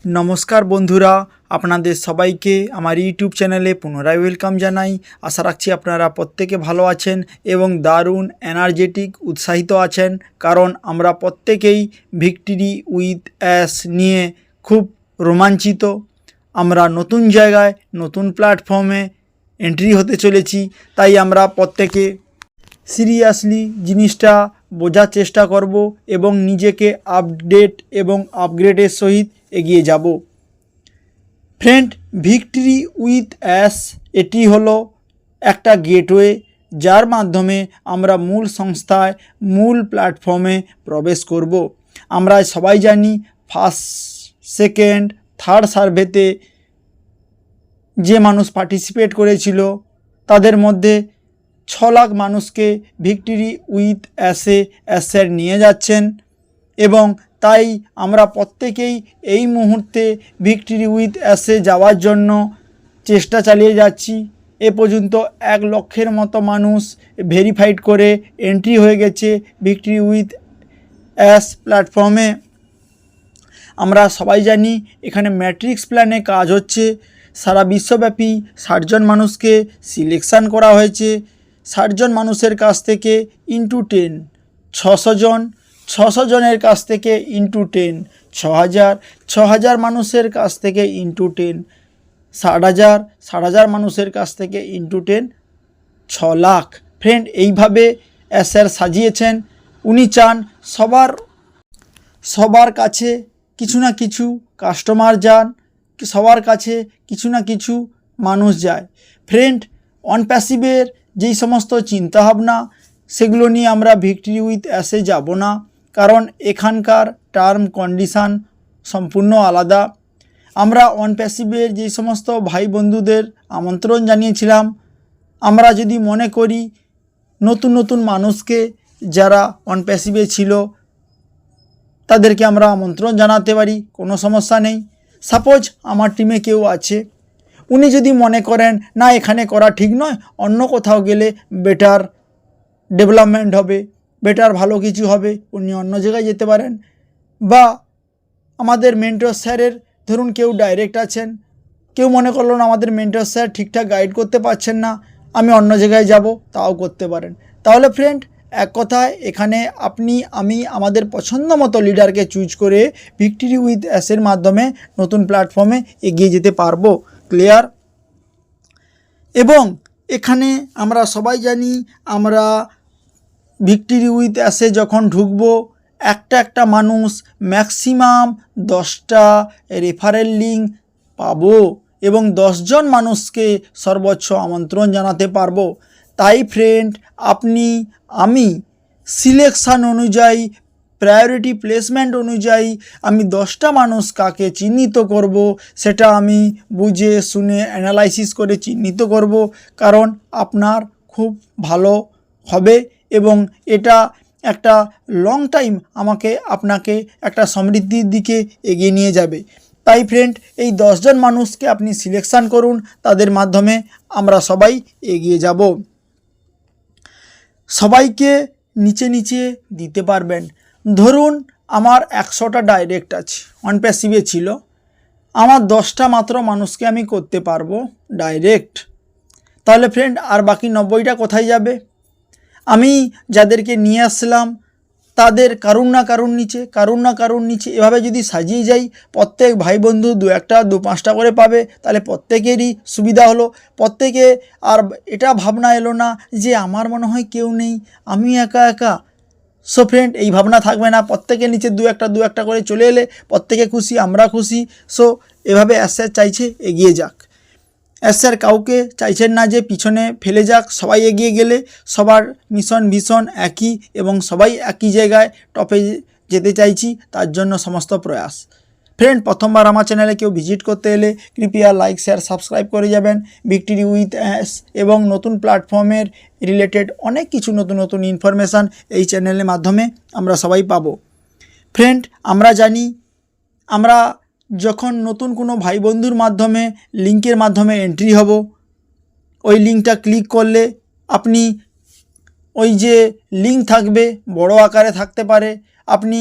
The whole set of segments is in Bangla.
नमस्कार बंधुरा आपनादेर सबाइके आमार यूट्यूब चैनेले पुनराय वेलकाम जानाई। आशा राखछि आपनारा प्रत्येके भालो आछेन एवं दारुण एनार्जेटिक उत्साहित आछेन, कारण आमरा प्रत्येकेई भिक्टरि उइथ एस निये खूब रोमांचित। आमरा नतून जायगाय नतून प्लैटफर्मे एंट्री होते चलेछि, ताई आमरा प्रत्येके सिरियासलि जिनिसटा बोझार चेष्टा करब एवं निजेके आपडेट एवं आपग्रेडेर सहित एगिए जाबो। फ्रेंड, भिक्टरि उइथ एस एटी हलो एकटा गेटवे जार माध्यमे आमरा मूल संस्थाय मूल प्लैटफर्मे प्रवेश करब। आमरा सबाई जानी फार्स्ट सेकेंड थार्ड सार्भेते जे मानुष पार्टिसिपेट करेछिलो तादेर मध्य 6 लाख मानुषके भिक्टरि उइथ एसे एसआर निये जाच्छेन एवं ताई आमरा प्रत्येकेई एई मुहूर्ते भिक्टरि उइथ एसे जावार जन्य चेष्टा चालिये जाच्छी। ए पर्यन्त 1 लक्षेर मतो मानुष भेरिफाइड करे एंट्री हये गेछे भिक्टरि उइथ एस प्लैटफर्मे। आमरा सबाई जानी एखाने मैट्रिक्स प्लाने काज होच्छे। सारा विश्वव्यापी 60 जन मानुषके सिलेक्शन करा हयेछे। 60 जन मानुषेर काछ थेके इंटू 10 600 जन, 600 जनेर काछ थेके इंटू 10 6000, 6000 मानुषेर काछ थेके इंटू 10 60,000, 60,000 मानुषेर काछ थेके इंटू 10 6 लाख। फ्रेंड, एइभाবে एसआर साजिয়েছেন। उनी चान सबार काछे किछु ना किछु कास्टमार जान, सबार काछे किछु ना किछु मानुष जाय। फ्रेंड, अन पैसिवेर যেই সমস্ত চিন্তাভাবনা সেগুলো নিয়ে আমরা ভিক্টরি উইথ এসে যাব না, কারণ এখানকার টার্ম কন্ডিশান সম্পূর্ণ আলাদা। আমরা অন প্যাসিভের যেই সমস্ত ভাই বন্ধুদের আমন্ত্রণ জানিয়েছিলাম, আমরা যদি মনে করি নতুন নতুন মানুষকে যারা অন প্যাসিভে ছিল তাদেরকে আমরা আমন্ত্রণ জানাতে পারি, কোনো সমস্যা নেই। সাপোজ আমার টিমে কেউ আছে, উনি যদি মনে করেন না এখানে করা ঠিক নয়, অন্য কোথাও গেলে বেটার ডেভেলপমেন্ট হবে, বেটার ভালো কিছু হবে, উনি অন্য জায়গায় যেতে পারেন। বা আমাদের মেন্টর স্যারের ধরুন কেউ ডাইরেক্ট আছেন, কেউ মনে করলো না আমাদের মেন্টর স্যার ঠিকঠাক গাইড করতে পারছেন না, আমি অন্য জায়গায় যাব, তাও করতে পারেন। তাহলে ফ্রেন্ড, এক কথায় এখানে আপনি আমি আমাদের পছন্দ মতো লিডারকে চুজ করে ভিক্টরি উইথ এসের মাধ্যমে নতুন প্ল্যাটফর্মে এগিয়ে যেতে পারবো। ক্লিয়ার? এবং এখানে আমরা সবাই জানি আমরা ভিক্টরি উইথ এসে যখন ঢুকবো একটা একটা মানুষ ম্যাক্সিমাম 10টা রেফারেল লিঙ্ক পাবো এবং 10 জন মানুষকে সর্বোচ্চ আমন্ত্রণ জানাতে পারবো। তাই ফ্রেন্ড, আপনি আমি সিলেকশন অনুযায়ী প্রায়োরিটি প্লেসমেন্ট অনুযায়ী আমি 10টা মানুষ কাকে চিহ্নিত করব সেটা আমি বুঝে শুনে অ্যানালাইসিস করে চিহ্নিত করব, কারণ আপনার খুব ভালো হবে এবং এটা একটা লং টাইম আমাকে আপনাকে একটা সমৃদ্ধির দিকে এগিয়ে নিয়ে যাবে। তাই ফ্রেন্ড, এই 10 জন মানুষকে আপনি সিলেকশন করুন, তাদের মাধ্যমে আমরা সবাই এগিয়ে যাব। সবাইকে নিচে নিচে দিতে পারবেন। ধরুন আমার 100টা ডাইরেক্ট আছে, অন প্যাসিভে ছিল, আমার 10টা মাত্র মানুষকে আমি করতে পারবো ডাইরেক্ট। তাহলে ফ্রেন্ড, আর বাকি 90টা কোথায় যাবে? আমি যাদেরকে নিয়ে আসলাম তাদের কারুর না কারুর নিচে এভাবে যদি সাজিয়ে যাই, প্রত্যেক ভাই বন্ধু 2-1টা 2-5টা করে পাবে, তাহলে প্রত্যেকেরই সুবিধা হলো। প্রত্যেকে আর এটা ভাবনা এলো না যে আমার মনে হয় কেউ নেই, আমি একা একা। সো ফ্রেন্ড, এই ভাবনা থাকবে না, প্রত্যেকের নিচে 2-1টা করে চলে এলে প্রত্যেকে খুশি, আমরা খুশি। সো এভাবে এসআর চাইছে এগিয়ে যাক। এসআর কাউকে চাইছেন না যে পিছনে ফেলে যাক, সবাই এগিয়ে গেলে সবার মিশন ভিশন একই এবং সবাই একই জায়গায় টপে যেতে চাইছি, তার জন্য সমস্ত প্রয়াস। ফ্রেন্ড, প্রথমবার আমার চ্যানেলে কেউ ভিজিট করতে এলে কৃপয়া লাইক শেয়ার সাবস্ক্রাইব করে যাবেন। ভিক্টরি উইথ এস এবং নতুন প্ল্যাটফর্মের রিলেটেড অনেক কিছু নতুন নতুন ইনফরমেশান এই চ্যানেলের মাধ্যমে আমরা সবাই পাবো। ফ্রেন্ড, আমরা জানি আমরা যখন নতুন কোনো ভাই বন্ধুর মাধ্যমে লিঙ্কের মাধ্যমে এন্ট্রি হব, ওই লিঙ্কটা ক্লিক করলে আপনি ওই যে লিঙ্ক থাকবে বড় আকারে থাকতে পারে, আপনি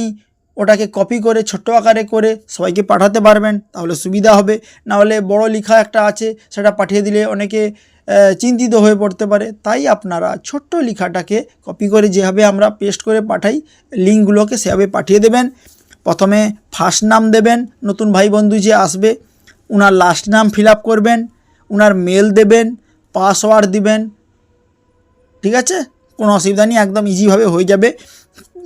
ওটাকে কপি করে ছোট্ট আকারে করে সবাইকে পাঠাতে পারবেন, তাহলে সুবিধা হবে। নাহলে বড় লেখা একটা আছে, সেটা পাঠিয়ে দিলে অনেকে চিন্তিত হয়ে পড়তে পারে। তাই আপনারা ছোট্ট লেখাটাকে কপি করে যেভাবে আমরা পেস্ট করে পাঠাই, লিঙ্কগুলোকে সেভাবে পাঠিয়ে দেবেন। প্রথমে ফার্স্ট নাম দেবেন, নতুন ভাই বন্ধু যে আসবে ওনার লাস্ট নাম ফিল আপ করবেন, ওনার মেল দেবেন, পাসওয়ার্ড দিবেন, ঠিক আছে, কোনো অসুবিধা নেই, একদম ইজিভাবে হয়ে যাবে।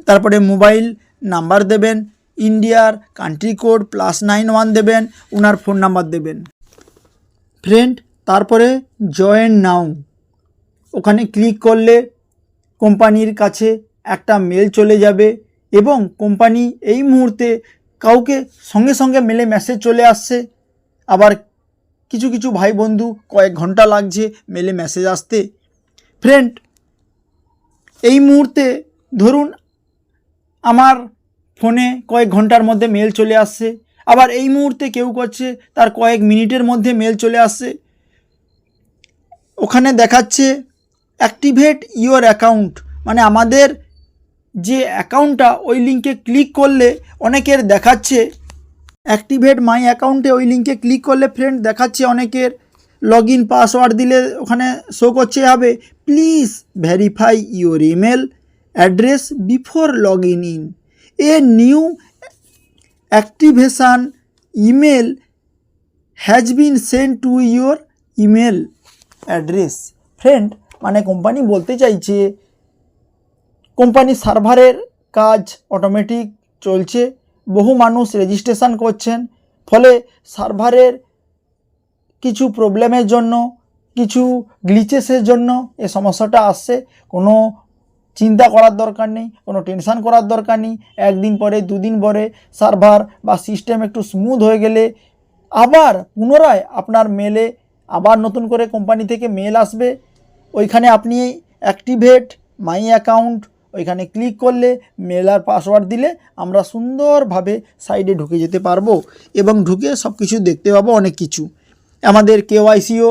তারপরে মোবাইল নাম্বার দেবেন, ইন্ডিয়ার কান্ট্রি কোড +91 দেবেন, ওনার ফোন নাম্বার দেবেন। ফ্রেন্ড, তারপরে জয়েন নাও, ওখানে ক্লিক করলে কোম্পানির কাছে একটা মেল চলে যাবে এবং কোম্পানি এই মুহূর্তে কাউকে সঙ্গে সঙ্গে মেলে মেসেজ চলে আসছে, আবার কিছু কিছু ভাই বন্ধু কয়েক ঘন্টা লাগছে মেলে মেসেজ আসতে। ফ্রেন্ড, এই মুহূর্তে ধরুন আমার ফোনে কয়েক ঘন্টার মধ্যে মেল চলে আসছে, আবার এই মুহূর্তে কেউ করছে তার কয়েক মিনিটের মধ্যে মেল চলে আসছে। ওখানে দেখাচ্ছে অ্যাক্টিভেট ইওর অ্যাকাউন্ট, মানে আমাদের যে অ্যাকাউন্টটা ওই লিঙ্কে ক্লিক করলে অনেকের দেখাচ্ছে অ্যাক্টিভেট মাই অ্যাকাউন্টে, ওই লিঙ্কে ক্লিক করলে ফ্রেন্ড দেখাচ্ছে অনেকের লগইন পাসওয়ার্ড দিলে ওখানে শো করছে হবে please verify your email address before login in, a new activation email has been send to your email address. Friend, মানে কোম্পানি বলতে চাইছে কোম্পানি সার্ভারের কাজ অটোমেটিক চলছে, বহু মানুষ রেজিস্ট্রেশন করছেন, ফলে সার্ভারের কিছু প্রবলেমের জন্য, কিছু গ্লিচেসের জন্য এ সমস্যাটা আসছে। কোনো চিন্তা করার দরকার নেই, কোনো টেনশান করার দরকার নেই। একদিন পরে, দুদিন পরে সার্ভার বা সিস্টেম একটু স্মুথ হয়ে গেলে আবার পুনরায় আপনার মেলে আবার নতুন করে কোম্পানি থেকে মেল আসবে। ওইখানে আপনি অ্যাক্টিভেট মাই অ্যাকাউন্ট ওইখানে ক্লিক করলে মেল আর পাসওয়ার্ড দিলে আমরা সুন্দরভাবে সাইডে ঢুকে যেতে পারবো এবং ঢুকে সব কিছু দেখতে পাবো। অনেক কিছু আমাদের কেওয়াইসিও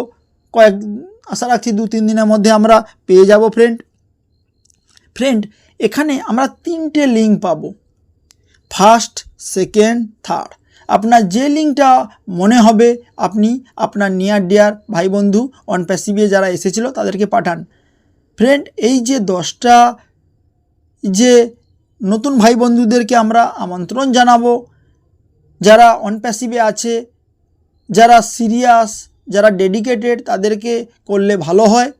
আশা রাখছি 2-3 দিনের মধ্যে আমরা পেয়ে যাব। ফ্রেন্ড, এখানে আমরা 3টে লিঙ্ক পাবো, ফার্স্ট, সেকেন্ড, থার্ড। আপনার যে লিঙ্কটা মনে হবে আপনি আপনার নিয়ার ডিয়ার ভাই বন্ধু অন প্যাসিভে যারা এসেছিল তাদেরকে পাঠান। ফ্রেন্ড, এই যে 10টা যে নতুন ভাই বন্ধুদেরকে আমরা আমন্ত্রণ জানাবো, যারা অন প্যাসিভে আছে, যারা সিরিয়াস, যারা ডেডিকেটেড, তাদেরকে করলে ভালো হয়।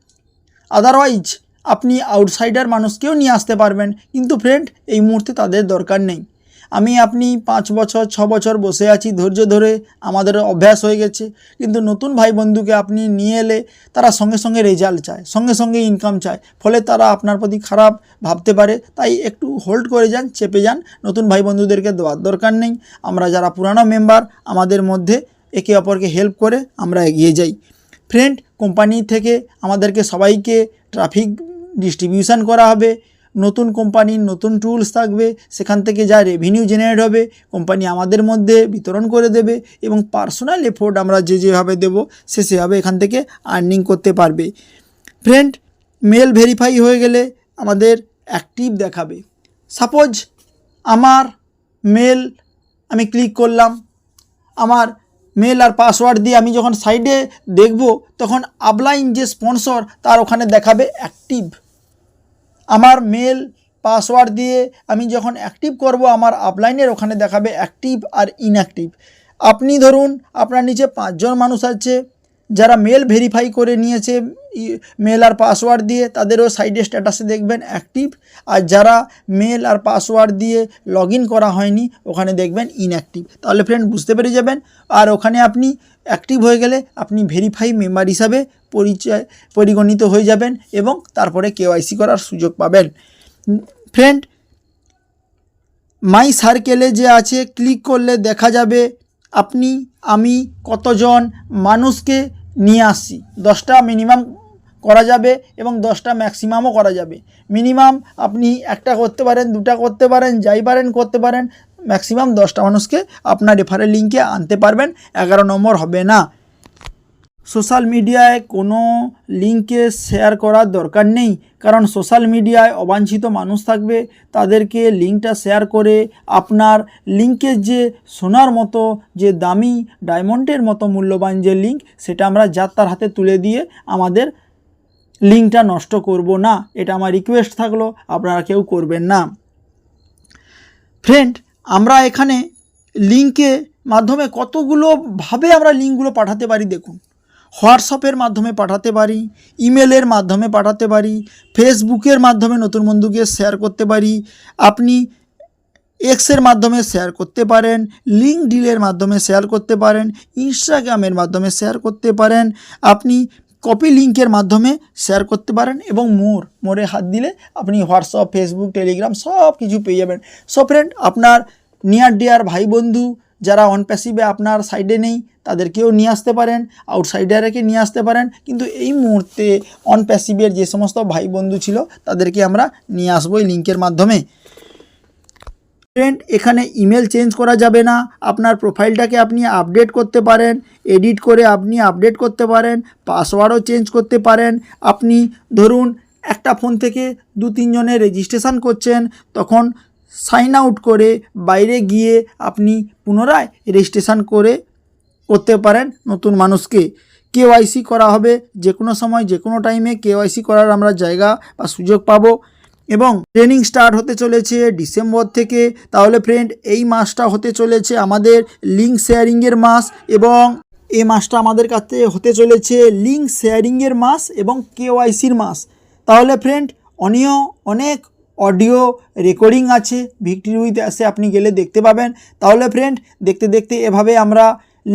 আদারওয়াইজ আপনি আউটসাইডার মানুষকেও নিয়ে আসতে পারবেন, কিন্তু ফ্রেন্ড এই মুহূর্তে তাদের দরকার নেই। আপনি 5 বছর 6 বছর বসে আছি ধৈর্য ধরে, আমাদের অভ্যাস হয়ে গেছে, কিন্তু নতুন ভাই বন্ধুকে আপনি নিয়ে এলে তারা সঙ্গে সঙ্গে রেজাল্ট চায়, সঙ্গে সঙ্গে ইনকাম চায়, ফলে তারা আপনার প্রতি খারাপ ভাবতে পারে। তাই একটু হোল্ড করে যান, চেপে যান, নতুন ভাই বন্ধুদেরকে দেওয়ার দরকার নেই। আমরা যারা পুরানো মেম্বার আমাদের মধ্যে একে অপরকে হেল্প করে আমরা এগিয়ে যাই। ফ্রেন্ড, কোম্পানি থেকে আমাদেরকে সবাইকে ট্রাফিক ডিস্ট্রিবিউশন করা হবে, নতুন কোম্পানির নতুন টুলস থাকবে, সেখান থেকে যা রেভিনিউ জেনারেট হবে কোম্পানি আমাদের মধ্যে বিতরণ করে দেবে এবং পার্সোনাল এফোর্ট আমরা যেভাবে দেব সেভাবে এখান থেকে আর্নিং করতে পারবে। ফ্রেন্ড, মেল ভেরিফাই হয়ে গেলে আমাদের অ্যাক্টিভ দেখাবে। সাপোজ আমার মেল আমি ক্লিক করলাম, আমার মেল আর পাসওয়ার্ড দিয়ে আমি যখন সাইডে দেখব তখন আপলাইন যে স্পন্সর তার ওখানে দেখাবে অ্যাক্টিভ। আমার মেল পাসওয়ার্ড দিয়ে আমি যখন অ্যাক্টিভ করব আমার আপলাইনের ওখানে দেখাবে অ্যাক্টিভ আর ইনঅ্যাক্টিভ। আপনি ধরুন আপনার নিচে 5 জন মানুষ আছে যারা মেল ভেরিফাই করে নিয়েছে মেল আর পাসওয়ার্ড দিয়ে, তাদেরও সাইডে স্ট্যাটাসে দেখবেন অ্যাক্টিভ, আর যারা মেল আর পাসওয়ার্ড দিয়ে লগ ইন করা হয়নি ওখানে দেখবেন ইনঅ্যাক্টিভ। তাহলে ফ্রেন্ড বুঝতে পেরে যাবেন। আর ওখানে আপনি অ্যাক্টিভ হয়ে গেলে আপনি ভেরিফাই মেম্বার হিসাবে পরিগণিত হয়ে যাবেন এবং তারপরে কেওয়াইসি করার সুযোগ পাবেন। ফ্রেন্ড, মাই সার্কেলে যে আছে ক্লিক করলে দেখা যাবে আপনি আমি কতজন মানুষকে নিয়ে আসছি। 10টা মিনিমাম করা যাবে এবং 10টা ম্যাক্সিমামও করা যাবে। মিনিমাম আপনি 1টা করতে পারেন, 2টা করতে পারেন, যাই পারেন করতে পারেন। ম্যাক্সিমাম 10টা মানুষকে আপনার রেফারেল লিঙ্কে আনতে পারবেন, 11 নম্বর হবে না। সোশ্যাল মিডিয়ায় কোনো লিঙ্কে শেয়ার করার দরকার নেই, কারণ সোশ্যাল মিডিয়ায় অবাঞ্ছিত মানুষ থাকবে, তাদেরকে লিঙ্কটা শেয়ার করে আপনার লিঙ্কের যে সোনার মতো যে দামি ডায়মন্ডের মতো মূল্যবান যে লিঙ্ক, সেটা আমরা যার তার হাতে তুলে দিয়ে আমাদের লিঙ্কটা নষ্ট করব না। এটা আমার রিকোয়েস্ট থাকলো, আপনারা কেউ করবেন না। ফ্রেন্ড, আমরা এখানে লিঙ্কের মাধ্যমে কতগুলো ভাবে আমরা লিঙ্কগুলো পাঠাতে পারি। দেখুন, হোয়াটসঅ্যাপের মাধ্যমে পাঠাতে পারি, ইমেলের মাধ্যমে পাঠাতে পারি, ফেসবুকের মাধ্যমে নতুন বন্ধুকে শেয়ার করতে পারি, আপনি এক্সের মাধ্যমে শেয়ার করতে পারেন, লিঙ্কডইনের মাধ্যমে শেয়ার করতে পারেন, ইনস্টাগ্রামের মাধ্যমে শেয়ার করতে পারেন, আপনি কপি লিঙ্কের মাধ্যমে শেয়ার করতে পারেন এবং মোরে হাত দিলে আপনি হোয়াটসঅ্যাপ, ফেসবুক, টেলিগ্রাম সব কিছু পেয়ে যাবেন। সো ফ্রেন্ড, আপনার নিয়ার ডিয়ার ভাই বন্ধু যারা অন প্যাসিভে আপনার সাইডে নেই তাদেরকেও নিয়ে আসতে পারেন, আউটসাইডারকে নিয়ে আসতে পারেন, কিন্তু এই মুহূর্তে অন প্যাসিভের যে সমস্ত ভাই বন্ধু ছিল তাদেরকে আমরা নিয়ে আসবো এই লিঙ্কের মাধ্যমে। ফ্রেন্ড, এখানে ইমেল চেঞ্জ করা যাবে না, আপনার প্রোফাইলটাকে আপনি আপডেট করতে পারেন, এডিট করে আপনি আপডেট করতে পারেন, পাসওয়ার্ডও চেঞ্জ করতে পারেন। আপনি ধরুন একটা ফোন থেকে 2-3 জনের রেজিস্ট্রেশন করছেন, তখন সাইন আউট করে বাইরে গিয়ে আপনি পুনরায় রেজিস্ট্রেশন করতে পারেন নতুন মানুষকে। কেওয়াইসি করা হবে যে কোনো সময় যে কোনো টাইমে, কেওয়াইসি করার আমরা জায়গা বা সুযোগ পাবো। এবং ট্রেনিং স্টার্ট হতে চলেছে ডিসেম্বর থেকে। তাহলে ফ্রেন্ড, এই মাসটা হতে চলেছে আমাদের লিঙ্ক শেয়ারিংয়ের মাস, এবং এই মাসটা আমাদের কাছে হতে চলেছে লিঙ্ক শেয়ারিংয়ের মাস এবং কেওয়াইসির মাস। তাহলে ফ্রেন্ড, অনেক অডিও রেকর্ডিং আছে, ভিক্টরি উইথ অ্যাশে আপনি গেলে দেখতে পাবেন। তাহলে ফ্রেন্ড, দেখতে দেখতে এভাবে আমরা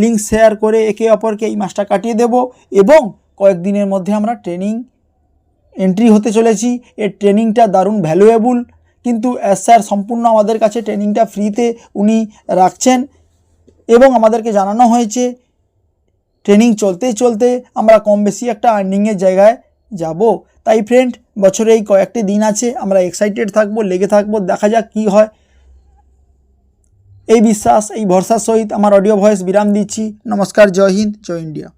লিঙ্ক শেয়ার করে একে অপরকে এই মাসটা কাটিয়ে দেব, এবং কয়েকদিনের মধ্যে আমরা ট্রেনিং এন্ট্রি হতে চলেছি। এর ট্রেনিংটা দারুণ ভ্যালুয়েবল, কিন্তু স্যার সম্পূর্ণ আমাদের কাছে ট্রেনিংটা ফ্রিতে উনি রাখছেন, এবং আমাদেরকে জানানো হয়েছে ট্রেনিং চলতে চলতে আমরা কম বেশি একটা আর্নিংয়ের জায়গায় যাব। তাই ফ্রেন্ড, বছরে এই কয়েকটি দিন আছে, আমরা এক্সাইটেড থাকবো, লেগে থাকবো, দেখা যাক কী হয়। এই বিশ্বাস, এই ভরসার সহিত আমার অডিও ভয়েস বিরাম দিচ্ছি। নমস্কার, জয় হিন্দ, জয় ইন্ডিয়া।